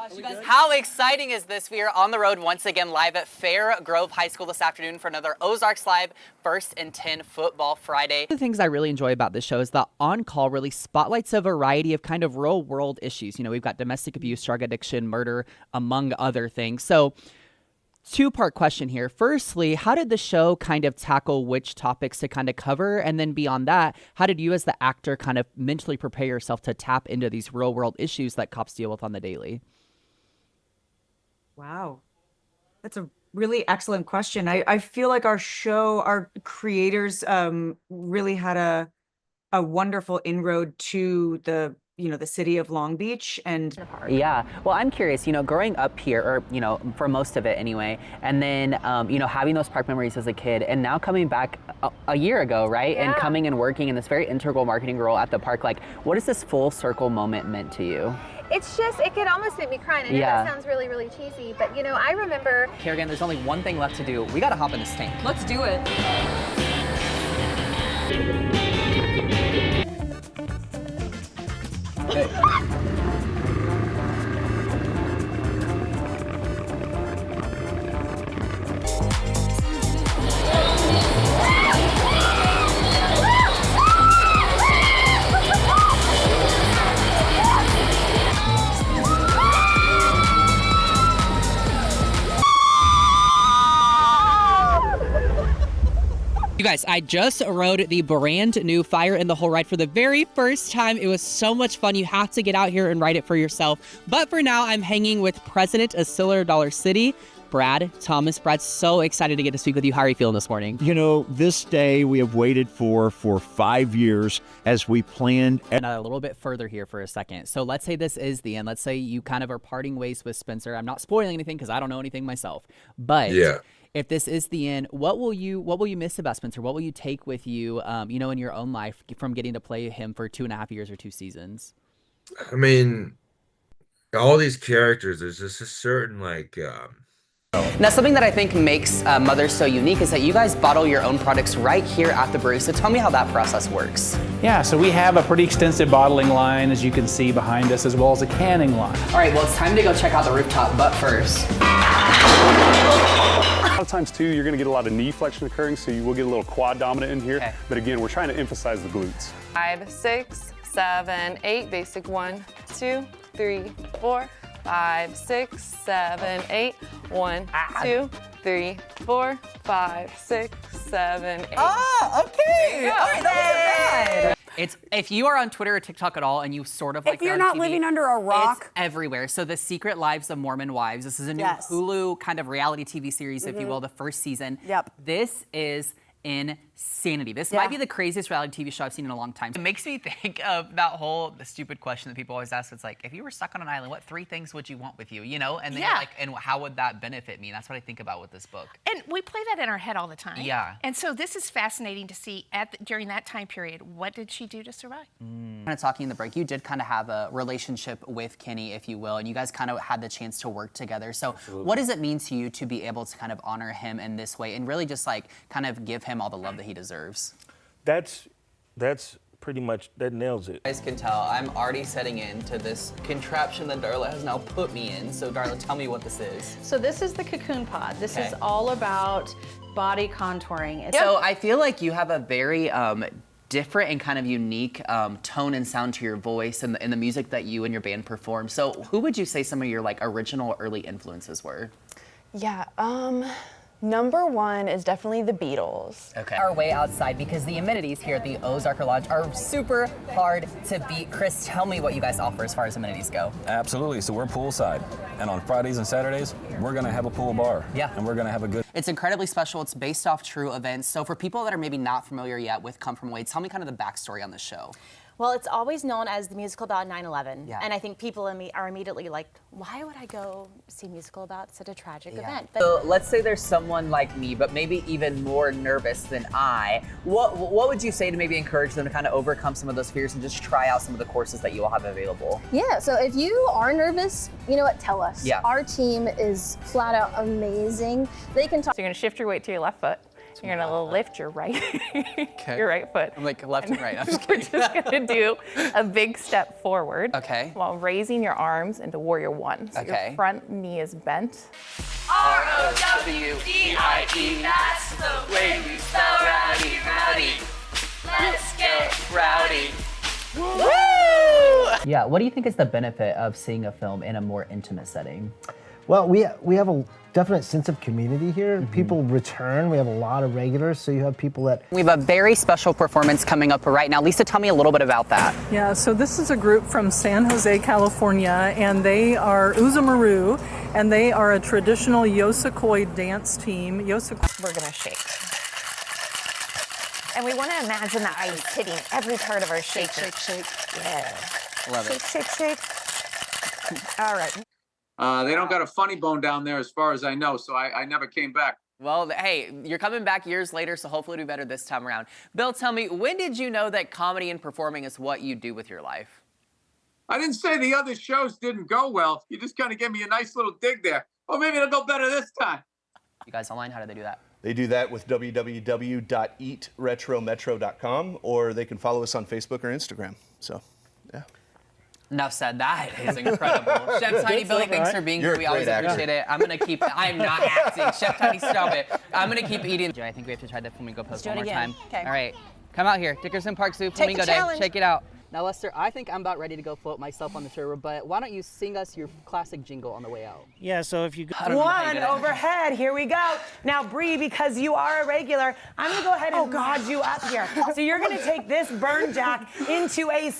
gosh, you guys, how exciting is this? We are on the road once again live at Fair Grove High School this afternoon for another Ozarks Live First and 10 Football Friday. One of the things I really enjoy about this show is that On Call really spotlights a variety of kind of real world issues. You know, we've got domestic abuse, drug addiction, murder, among other things. So, two-part question here. Firstly, how did the show kind of tackle which topics to kind of cover? And then beyond that, how did you as the actor kind of mentally prepare yourself to tap into these real-world issues that cops deal with on the daily? Wow. That's a really excellent question. I feel like our show, our creators really had a wonderful inroad to the city of Long Beach and Yeah, well, I'm curious, growing up here, or, for most of it anyway, and then, having those park memories as a kid, and now coming back a year ago, right? Yeah. And coming and working in this very integral marketing role at the park, like, what has this full circle moment meant to you? It's just, it could almost make me cry. And I know that sounds really, really cheesy, but I remember. Kerrigan, there's only one thing left to do. We gotta hop in this tank. let's do it. You guys, I just rode the brand new Fire in the Hole ride for the very first time. It was so much fun. You have to get out here and ride it for yourself. But for now, I'm hanging with President of Silver Dollar City, Brad Thomas. Brad, so excited to get to speak with you. How are you feeling this morning? This day we have waited for 5 years as we planned. And a little bit further here for a second. So let's say this is the end. Let's say you kind of are parting ways with Spencer. I'm not spoiling anything because I don't know anything myself. But yeah. If this is the end, what will you miss about Spencer? What will you take with you, in your own life from getting to play him for 2.5 years or 2 seasons? I mean, all these characters, there's just a certain Now, something that I think makes Mother so unique is that you guys bottle your own products right here at the brewery. So tell me how that process works. Yeah, so we have a pretty extensive bottling line, as you can see behind us, as well as a canning line. All right, well, it's time to go check out the rooftop, but first. A lot of times too, you're gonna get a lot of knee flexion occurring, so you will get a little quad dominant in here. Okay. But again, we're trying to emphasize the glutes. 5, 6, 7, 8, basic 1, 2, 3, 4, 5, 6, 7, 8, 1, 2, 3, 4, 5, 6, 7, 8. Oh, okay. All right, that wasn't bad. If you are on Twitter or TikTok at all and you sort of like if you're not living under a rock, it's everywhere. So The Secret Lives of Mormon Wives. This is a new Hulu kind of reality TV series, if you will, the first season. Yep. This is insanity. This might be the craziest reality TV show I've seen in a long time. It makes me think of the stupid question that people always ask. It's like, if you were stuck on an island, what 3 things would you want with you? And then you're like, and how would that benefit me? That's what I think about with this book. And we play that in our head all the time. Yeah. And so this is fascinating to see during that time period, what did she do to survive? Kind of talking in the break, you did kind of have a relationship with Kenny, if you will, and you guys kind of had the chance to work together. So what does it mean to you to be able to kind of honor him in this way and really just like kind of give him all the love that he deserves? That's pretty much, that nails it. You guys can tell I'm already setting into this contraption that Darla has now put me in. So Darla, tell me what this is. So this is the cocoon pod. This is all about body contouring. So I feel like you have a very different and kind of unique tone and sound to your voice and the music that you and your band perform. So who would you say some of your like original early influences were? Yeah, number 1 is definitely the Beatles. Okay. Our way outside because the amenities here at the Ozark Lodge are super hard to beat. Chris, tell me what you guys offer as far as amenities go. Absolutely. So we're poolside, and on Fridays and Saturdays, we're gonna have a pool bar. Yeah. And we're gonna have a good. It's incredibly special. It's based off true events. So for people that are maybe not familiar yet with Come From Away, tell me kind of the backstory on this show. Well, it's always known as the musical about 9/11. Yeah. And I think people are immediately like, why would I go see a musical about such a tragic event? But so let's say there's someone like me, but maybe even more nervous than I. What would you say to maybe encourage them to kind of overcome some of those fears and just try out some of the courses that you all have available? Yeah, so if you are nervous, you know what, tell us. Yeah. Our team is flat out amazing. They can talk. So you're gonna shift your weight to your left foot. You're gonna lift your right, your right foot. I'm like left and right. I'm just We're kidding. just gonna do a big step forward. Okay. While raising your arms into warrior one. So Okay. your front knee is bent. R-O-W-D-I-E, that's the way we spell rowdy, rowdy. Let's get rowdy. Woo! Yeah, what do you think is the benefit of seeing a film in a more intimate setting? Well, we have a definite sense of community here. People return. We have a lot of regulars, so you have people that... We have a very special performance coming up right now. Lisa, tell me a little bit about that. Yeah, so this is a group from San Jose, California, and they are Uzamaru, and they are a traditional Yosakoi dance team. We're gonna shake. And we want to imagine the ice hitting every part of our shaker. Shake, shake, shake. Yeah. Love it. Shake, shake, shake. All right. They don't got a funny bone down there as far as I know, so I never came back. Well, hey, you're coming back years later, so hopefully it'll be better this time around. Bill, tell me, when did you know that comedy and performing is what you do with your life? I didn't say the other shows didn't go well. You just kind of gave me a nice little dig there. Oh, maybe it'll go better this time. You guys online, how do they do that? They do that with www.eatretrometro.com, or they can follow us on Facebook or Instagram. So, yeah. Enough said. That is incredible. Chef Tiny Billy, thanks for being here. We always appreciate it. I'm going to keep, I'm not acting. Chef Tiny, stop it. I'm going to keep eating. I think we have to try the flamingo pose one more time. Okay. All right. Come out here. Dickerson Park Zoo, Flamingo Day. Check it out. Now, Lester, I think I'm about ready to go float myself on the tour, but why don't you sing us your classic jingle on the way out? Yeah, so if you go... One overhead, here we go. Now, Bree, because you are a regular, I'm gonna go ahead and mod you up here. So you're gonna take this burn jack into a